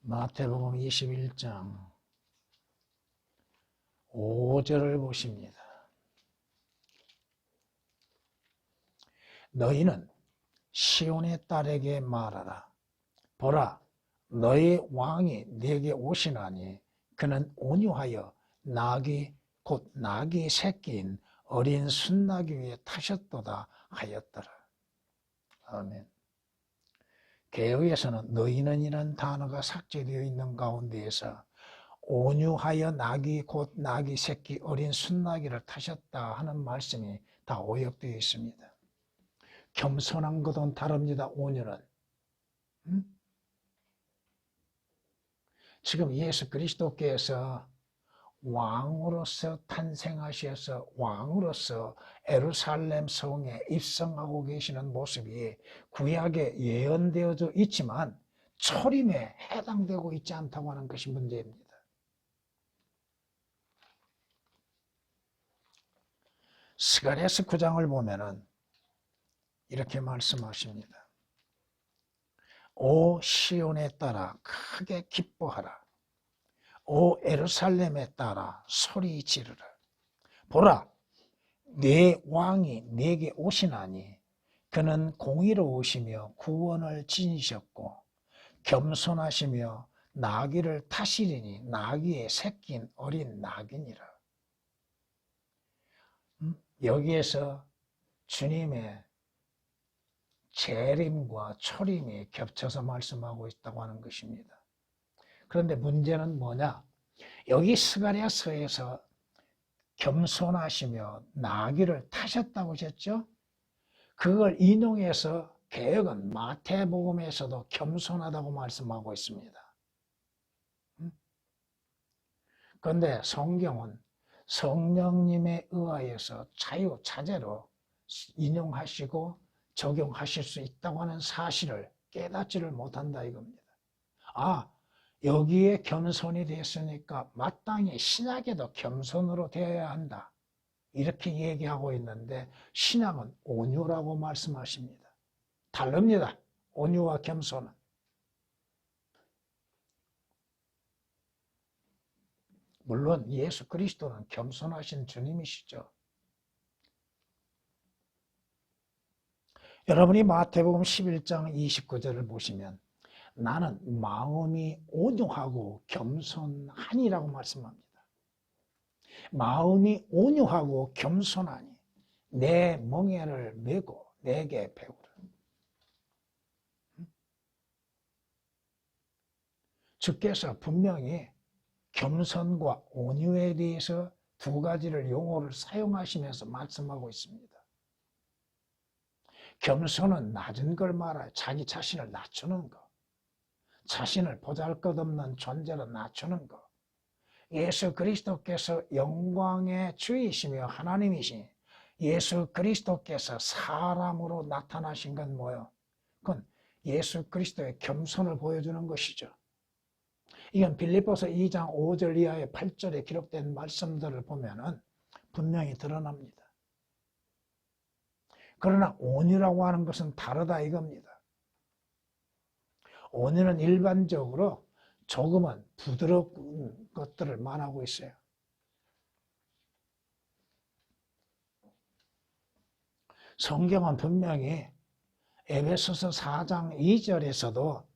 마태복음 21장 5절을 보십니다. 너희는 시온의 딸에게 말하라. 보라, 너희 왕이 네게 오시나니 그는 온유하여 곧 나귀 새끼인 어린 순나귀 위에 타셨도다 하였더라. 아멘. 개역에서는 너희는 이라는 단어가 삭제되어 있는 가운데에서 온유하여 곧 나귀 새끼 어린 순나귀를 타셨다 하는 말씀이 다 오역되어 있습니다. 겸손한 것은 다릅니다. 온유는. 지금 예수 그리스도께서 왕으로서 탄생하셔서 왕으로서 예루살렘 성에 입성하고 계시는 모습이 구약에 예언되어져 있지만 초림에 해당되고 있지 않다고 하는 것이 문제입니다. 스가랴서 9장을 보면은 이렇게 말씀하십니다. 오 시온에 따라 크게 기뻐하라. 오 예루살렘에 따라 소리 지르라. 보라, 내 왕이 내게 오시나니 그는 공의로우시며 구원을 지니셨고 겸손하시며 나귀를 타시리니 나귀의 새끼인 어린 나귀니라. 여기에서 주님의 재림과 초림이 겹쳐서 말씀하고 있다고 하는 것입니다. 그런데 문제는 뭐냐? 여기 스가랴서에서 겸손하시며 나귀를 타셨다고 하셨죠? 그걸 인용해서 개역은 마태복음에서도 겸손하다고 말씀하고 있습니다. 그런데 성경은 성령님에 의하여서 자유자재로 인용하시고 적용하실 수 있다고 하는 사실을 깨닫지를 못한다 이겁니다. 여기에 겸손이 됐으니까 마땅히 신약에도 겸손으로 되어야 한다. 이렇게 얘기하고 있는데 신약은 온유라고 말씀하십니다. 다릅니다. 온유와 겸손은. 물론 예수 그리스도는 겸손하신 주님이시죠. 여러분이 마태복음 11장 29절을 보시면 나는 마음이 온유하고 겸손하니라고 말씀합니다. 마음이 온유하고 겸손하니 내 멍에를 메고 내게 배우라. 주께서 분명히 겸손과 온유에 대해서 두 가지를 용어를 사용하시면서 말씀하고 있습니다. 겸손은 낮은 걸 말하여 자기 자신을 낮추는 것. 자신을 보잘것없는 존재로 낮추는 것. 예수 그리스도께서 영광의 주이시며 하나님이신 예수 그리스도께서 사람으로 나타나신 건 뭐예요? 그건 예수 그리스도의 겸손을 보여주는 것이죠. 이건 빌립보서 2장 5절 이하의 8절에 기록된 말씀들을 보면은 분명히 드러납니다. 그러나 온유라고 하는 것은 다르다 이겁니다. 온유는 일반적으로 조금은 부드러운 것들을 말하고 있어요. 성경은 분명히 에베소서 4장 2절에서도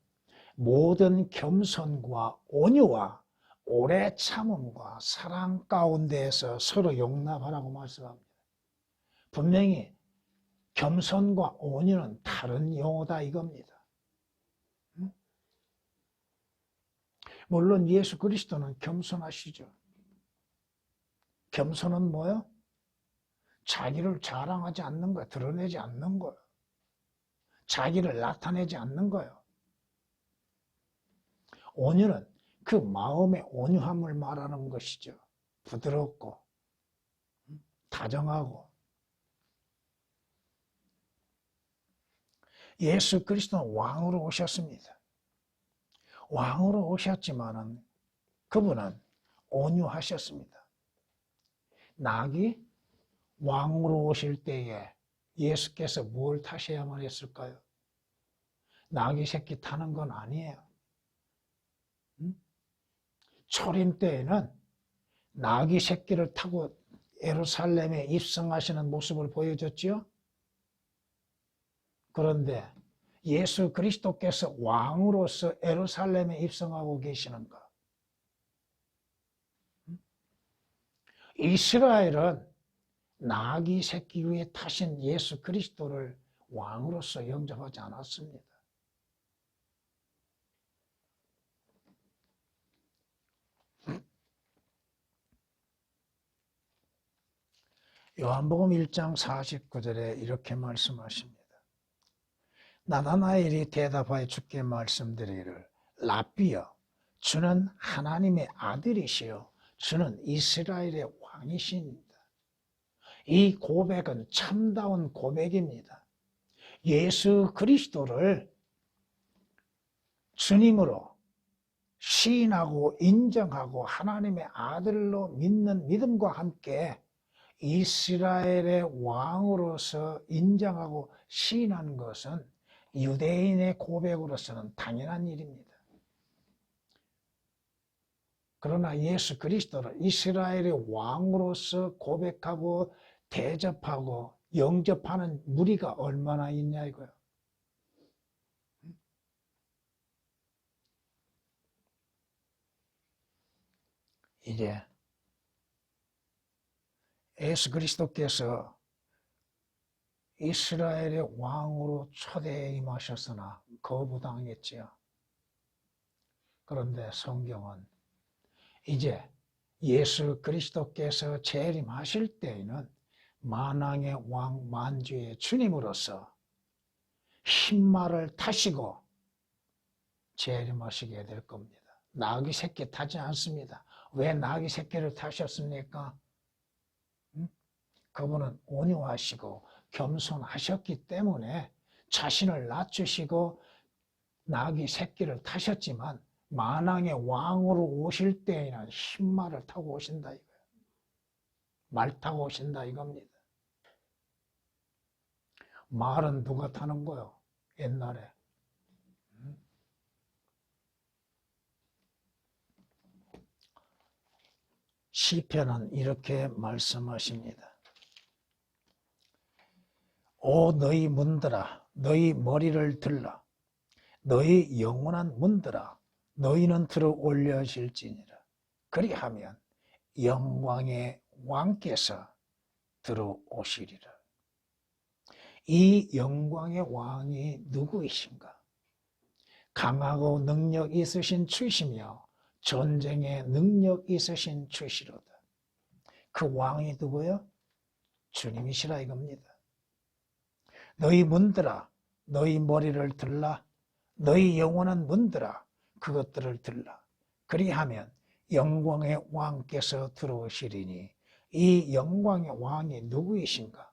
모든 겸손과 온유와 오래 참음과 사랑 가운데에서 서로 용납하라고 말씀합니다. 분명히 겸손과 온유는 다른 용어다 이겁니다. 물론 예수 그리스도는 겸손하시죠. 겸손은 뭐요? 자기를 자랑하지 않는 거예요. 드러내지 않는 거예요. 자기를 나타내지 않는 거예요. 온유는 그 마음의 온유함을 말하는 것이죠. 부드럽고 다정하고. 예수 그리스도는 왕으로 오셨습니다. 왕으로 오셨지만은 그분은 온유하셨습니다. 나귀 왕으로 오실 때에 예수께서 뭘 타셔야만 했을까요? 나귀 새끼 타는 건 아니에요. 초림 때에는 나귀 새끼를 타고 예루살렘에 입성하시는 모습을 보여줬지요. 그런데 예수 그리스도께서 왕으로서 예루살렘에 입성하고 계시는가? 이스라엘은 나귀 새끼 위에 타신 예수 그리스도를 왕으로서 영접하지 않았습니다. 요한복음 1장 49절에 이렇게 말씀하십니다. 나다나엘이 대답하여 주께 말씀드리기를 랍비여 주는 하나님의 아들이시요 주는 이스라엘의 왕이십니다. 이 고백은 참다운 고백입니다. 예수 그리스도를 주님으로 시인하고 인정하고 하나님의 아들로 믿는 믿음과 함께 이스라엘의 왕으로서 인정하고 시인하는 것은 유대인의 고백으로서는 당연한 일입니다. 그러나 예수 그리스도를 이스라엘의 왕으로서 고백하고 대접하고 영접하는 무리가 얼마나 있냐 이거예요. 이제 예수 그리스도께서 이스라엘의 왕으로 초대에 임하셨으나 거부당했지요. 그런데 성경은 이제 예수 그리스도께서 재림하실 때에는 만왕의 왕 만주의 주님으로서 흰말을 타시고 재림하시게 될 겁니다. 나귀 새끼 타지 않습니다. 왜 나귀 새끼를 타셨습니까? 그분은 온유하시고 겸손하셨기 때문에 자신을 낮추시고 나귀 새끼를 타셨지만 만왕의 왕으로 오실 때에는 흰말을 타고 오신다 이거예요. 말 타고 오신다 이겁니다. 말은 누가 타는 거요? 옛날에. 시편은 이렇게 말씀하십니다. 오 너희 문들아 너희 머리를 들라 너희 영원한 문들아 너희는 들어 올려질지니라. 그리하면 영광의 왕께서 들어오시리라. 이 영광의 왕이 누구이신가? 강하고 능력 있으신 주시며 전쟁에 능력 있으신 주시로다. 그 왕이 누구요? 주님이시라 이겁니다. 너희 문들아 너희 머리를 들라 너희 영원한 문들아 그것들을 들라. 그리하면 영광의 왕께서 들어오시리니 이 영광의 왕이 누구이신가?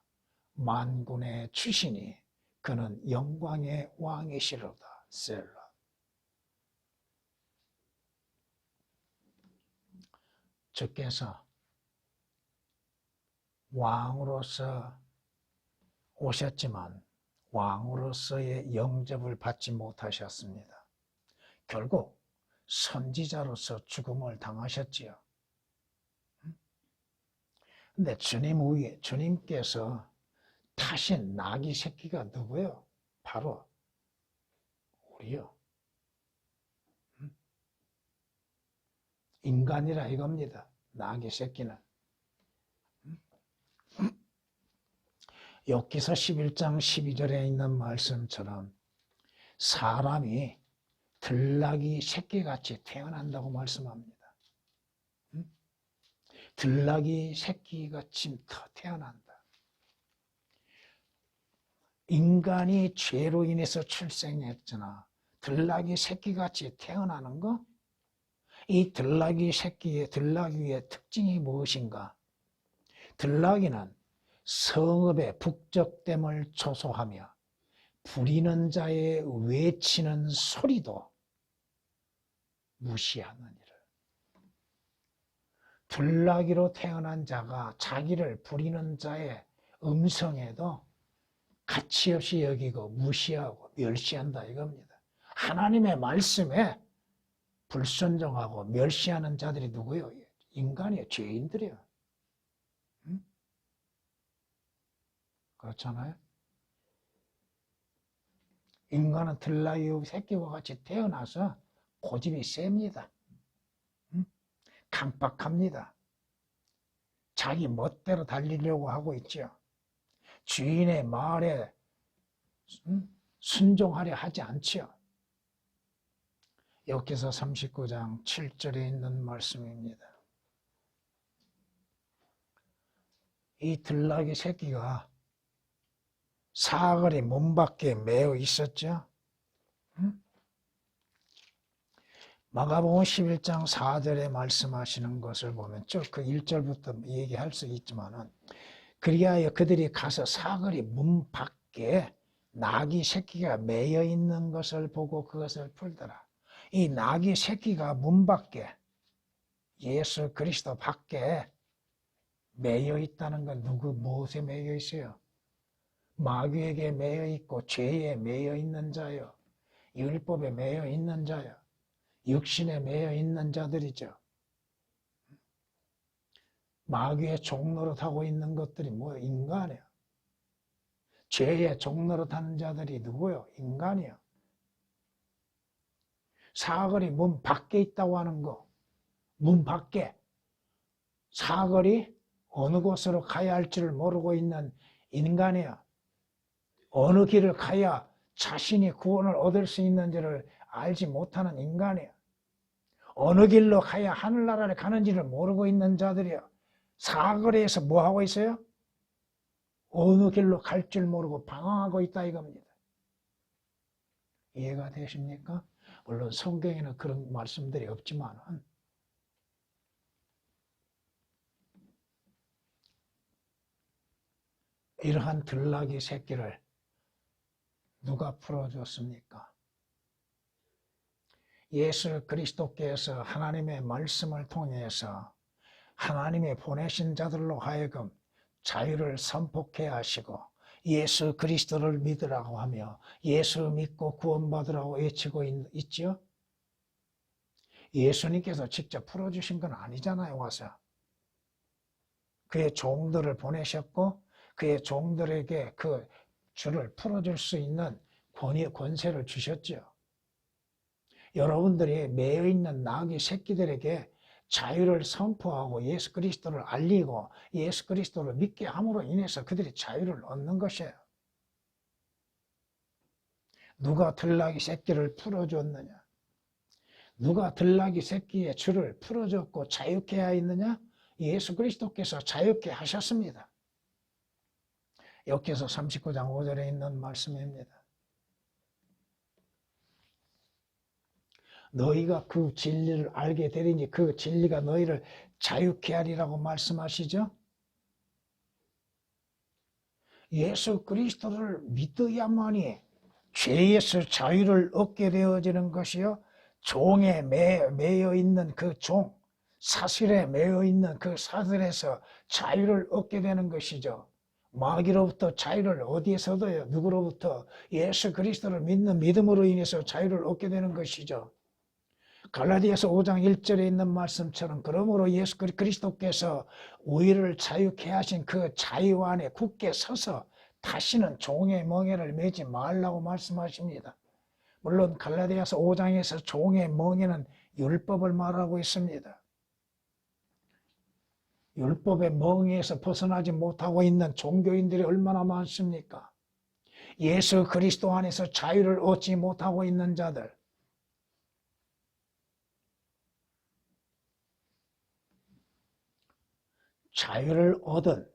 만군의 주시니 그는 영광의 왕이시로다. 셀라. 주께서 왕으로서 오셨지만 왕으로서의 영접을 받지 못하셨습니다. 결국 선지자로서 죽음을 당하셨지요. 근데 주님께서 타신 나귀 새끼가 누구요? 바로 우리요. 인간이라 이겁니다. 나귀 새끼는. 욥기서 11장 12절에 있는 말씀처럼 사람이 들나귀 새끼같이 태어난다고 말씀합니다. 들나귀 새끼같이 태어난다. 인간이 죄로 인해서 출생했잖아. 들나귀 새끼같이 태어나는 거? 이 들나귀의 특징이 무엇인가? 들나귀는 성읍의 북적됨을 조소하며 부리는 자의 외치는 소리도 무시하느니라. 들나귀로 태어난 자가 자기를 부리는 자의 음성에도 가치없이 여기고 무시하고 멸시한다 이겁니다. 하나님의 말씀에 불순종하고 멸시하는 자들이 누구예요? 인간이에요. 죄인들이에요. 응? 그렇잖아요. 인간은 들나귀 새끼와 같이 태어나서 고집이 셉니다. 응? 강박합니다. 자기 멋대로 달리려고 하고 있죠. 주인의 말에 순종하려 하지 않죠. 여기서 39장 7절에 있는 말씀입니다. 이 들나귀 새끼가 사거리 문 밖에 매어 있었죠. 마가복음 11장 4절에 말씀하시는 것을 보면 쭉 그 1절부터 얘기할 수 있지만은, 그리하여 그들이 가서 사거리 문 밖에 나귀 새끼가 매여 있는 것을 보고 그것을 풀더라. 이 나귀 새끼가 문 밖에, 예수 그리스도 밖에 매여 있다는 건 무엇에 매여 있어요? 마귀에게 매여 있고 죄에 매여 있는 자요, 율법에 매여 있는 자요, 육신에 매여 있는 자들이죠. 마귀의 종노릇하고 있는 것들이 뭐예요? 인간이에요. 죄의 종노릇하는 자들이 누구요? 인간이에요. 사거리 문 밖에 있다고 하는 거, 문 밖에, 사거리 어느 곳으로 가야 할지를 모르고 있는 인간이에요. 어느 길을 가야 자신이 구원을 얻을 수 있는지를 알지 못하는 인간이에요. 어느 길로 가야 하늘나라를 가는지를 모르고 있는 자들이에요. 사거리에서 뭐 하고 있어요? 어느 길로 갈 줄 모르고 방황하고 있다 이겁니다. 이해가 되십니까? 물론 성경에는 그런 말씀들이 없지만은, 이러한 들나귀 새끼를 누가 풀어줬습니까? 예수 그리스도께서 하나님의 말씀을 통해서 하나님의 보내신 자들로 하여금 자유를 선포케 하시고 예수 그리스도를 믿으라고 하며 예수 믿고 구원받으라고 외치고 있죠. 예수님께서 직접 풀어주신 건 아니잖아요. 와서 그의 종들을 보내셨고 그의 종들에게 그 줄을 풀어줄 수 있는 권세를 주셨죠. 여러분들이 매여 있는 나귀 새끼들에게 자유를 선포하고 예수 그리스도를 알리고 예수 그리스도를 믿게 함으로 인해서 그들이 자유를 얻는 것이에요. 누가 들나귀 새끼를 풀어줬느냐? 누가 들나귀 새끼의 줄을 풀어줬고 자유케 하였느냐? 예수 그리스도께서 자유케 하셨습니다. 여기서 39장 5절에 있는 말씀입니다. 너희가 그 진리를 알게 되리니 그 진리가 너희를 자유케 하리라고 말씀하시죠. 예수 그리스도를 믿어야만이 죄에서 자유를 얻게 되어지는 것이요, 종에 매여 있는 그 종, 사슬에 매여 있는 그 사슬에서 자유를 얻게 되는 것이죠. 마귀로부터 자유를 어디에서 얻어요? 누구로부터? 예수 그리스도를 믿는 믿음으로 인해서 자유를 얻게 되는 것이죠. 갈라디아서 5장 1절에 있는 말씀처럼 그러므로 예수 그리스도께서 우리를 자유케 하신 그 자유 안에 굳게 서서 다시는 종의 멍에를 매지 말라고 말씀하십니다. 물론 갈라디아서 5장에서 종의 멍에는 율법을 말하고 있습니다. 율법의 멍에서 벗어나지 못하고 있는 종교인들이 얼마나 많습니까? 예수 그리스도 안에서 자유를 얻지 못하고 있는 자들, 자유를 얻은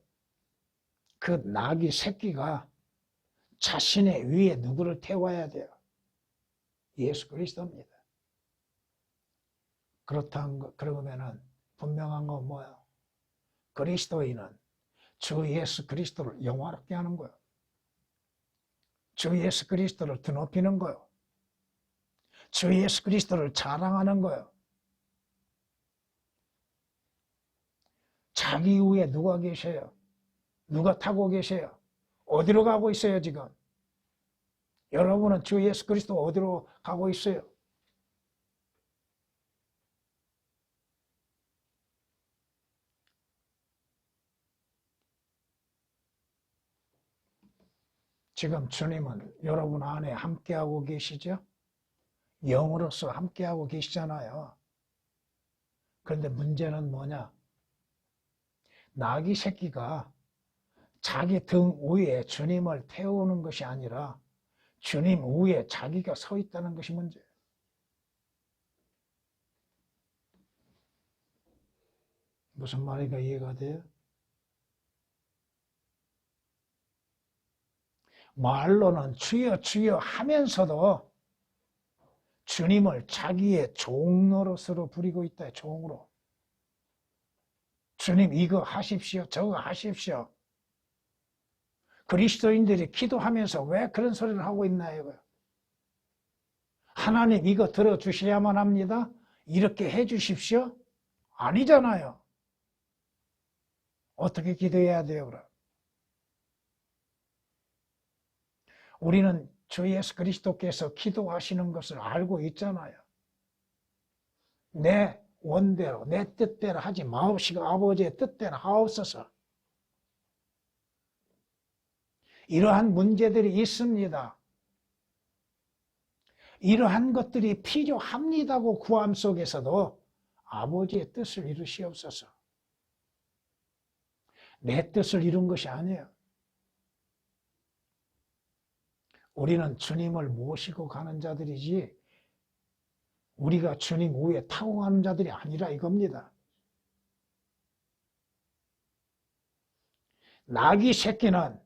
그 나귀 새끼가 자신의 위에 누구를 태워야 돼요? 예수 그리스도입니다. 그러면은 분명한 건 뭐예요? 그리스도인은 주 예수 그리스도를 영화롭게 하는 거예요. 주 예수 그리스도를 드높이는 거예요. 주 예수 그리스도를 자랑하는 거예요. 자기 위에 누가 계셔요? 누가 타고 계셔요? 어디로 가고 있어요 지금? 여러분은 주 예수 그리스도 어디로 가고 있어요? 지금 주님은 여러분 안에 함께하고 계시죠? 영으로서 함께하고 계시잖아요. 그런데 문제는 뭐냐? 나귀 새끼가 자기 등 위에 주님을 태우는 것이 아니라 주님 위에 자기가 서 있다는 것이 문제예요. 무슨 말인가 이해가 돼요? 말로는 주여 주여 하면서도 주님을 자기의 종 노릇으로 부리고 있다. 종으로. 주님 이거 하십시오. 저거 하십시오. 그리스도인들이 기도하면서 왜 그런 소리를 하고 있나요? 하나님 이거 들어주셔야만 합니다. 이렇게 해주십시오. 아니잖아요. 어떻게 기도해야 돼요, 그럼? 우리는 주 예수 그리스도께서 기도하시는 것을 알고 있잖아요. 내 원대로, 내 뜻대로 하지 마옵시고 아버지의 뜻대로 하옵소서. 이러한 문제들이 있습니다. 이러한 것들이 필요합니다고 구함 속에서도 아버지의 뜻을 이루시옵소서. 내 뜻을 이룬 것이 아니에요. 우리는 주님을 모시고 가는 자들이지 우리가 주님 위에 타고 가는 자들이 아니라 이겁니다. 나귀 새끼는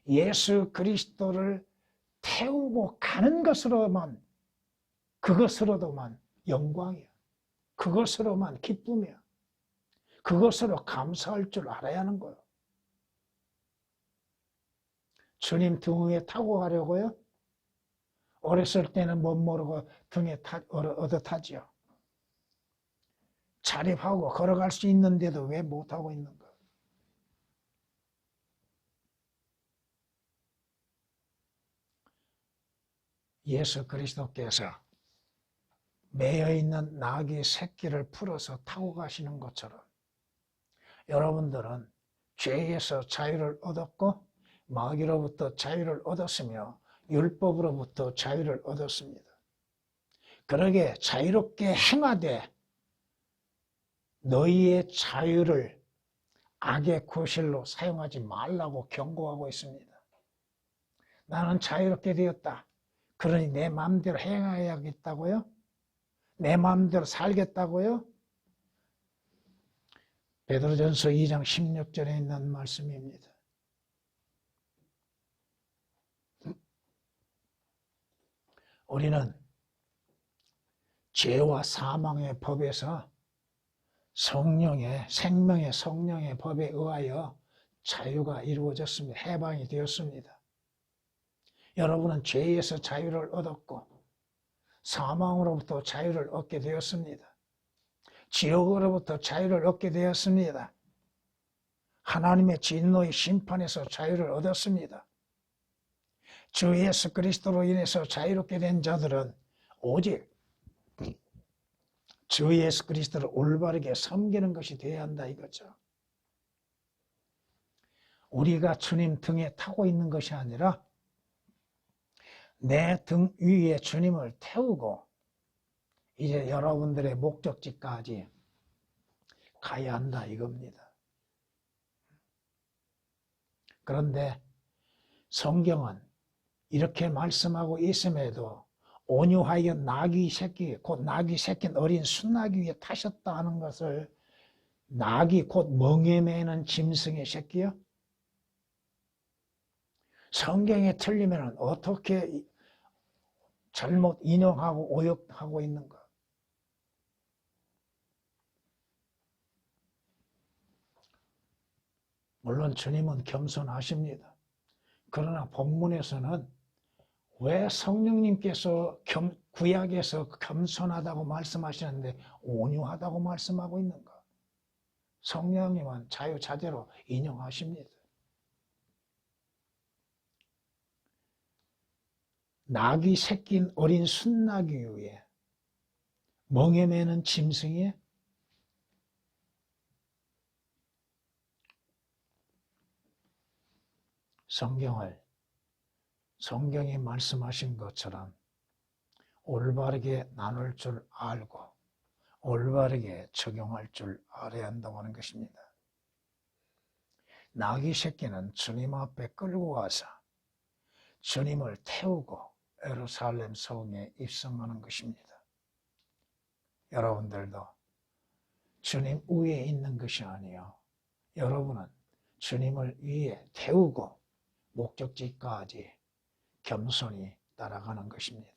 예수 그리스도를 태우고 가는 것으로만, 그것으로도만 영광이야. 그것으로만 기쁨이야. 그것으로 감사할 줄 알아야 하는 거예요. 주님 등 위에 타고 가려고요? 어렸을 때는 못 모르고 등에 얻어 타지요. 자립하고 걸어갈 수 있는데도 왜 못하고 있는가? 예수 그리스도께서 매여 있는 나귀 새끼를 풀어서 타고 가시는 것처럼 여러분들은 죄에서 자유를 얻었고 마귀로부터 자유를 얻었으며 율법으로부터 자유를 얻었습니다. 그러게 자유롭게 행하되 너희의 자유를 악의 구실로 사용하지 말라고 경고하고 있습니다. 나는 자유롭게 되었다. 그러니 내 마음대로 행해야겠다고요? 내 마음대로 살겠다고요? 베드로전서 2장 16절에 있는 말씀입니다. 우리는 죄와 사망의 법에서 생명의 성령의 법에 의하여 자유가 이루어졌습니다. 해방이 되었습니다. 여러분은 죄에서 자유를 얻었고 사망으로부터 자유를 얻게 되었습니다. 지옥으로부터 자유를 얻게 되었습니다. 하나님의 진노의 심판에서 자유를 얻었습니다. 주 예수 그리스도로 인해서 자유롭게 된 자들은 오직 주 예수 그리스도를 올바르게 섬기는 것이 되어야 한다 이거죠. 우리가 주님 등에 타고 있는 것이 아니라 내 등 위에 주님을 태우고 이제 여러분들의 목적지까지 가야 한다 이겁니다. 그런데 성경은 이렇게 말씀하고 있음에도 온유하여 나귀 새끼, 곧 나귀 새낀 어린 순나귀 위에 타셨다 하는 것을 나귀 곧 멍에 매는 짐승의 새끼요? 성경에 틀리면 어떻게 잘못 인용하고 오역하고 있는가? 물론 주님은 겸손하십니다. 그러나 본문에서는 왜 성령님께서 구약에서 겸손하다고 말씀하시는데 온유하다고 말씀하고 있는가? 성령님은 자유자재로 인용하십니다. 나귀 새낀 어린 순나귀 위에 멍에 매는 짐승이 성경을 성경이 말씀하신 것처럼 올바르게 나눌 줄 알고 올바르게 적용할 줄 알아야 한다고 하는 것입니다. 나귀 새끼는 주님 앞에 끌고 가서 주님을 태우고 예루살렘 성에 입성하는 것입니다. 여러분들도 주님 위에 있는 것이 아니요, 여러분은 주님을 위에 태우고 목적지까지 겸손히 따라가는 것입니다.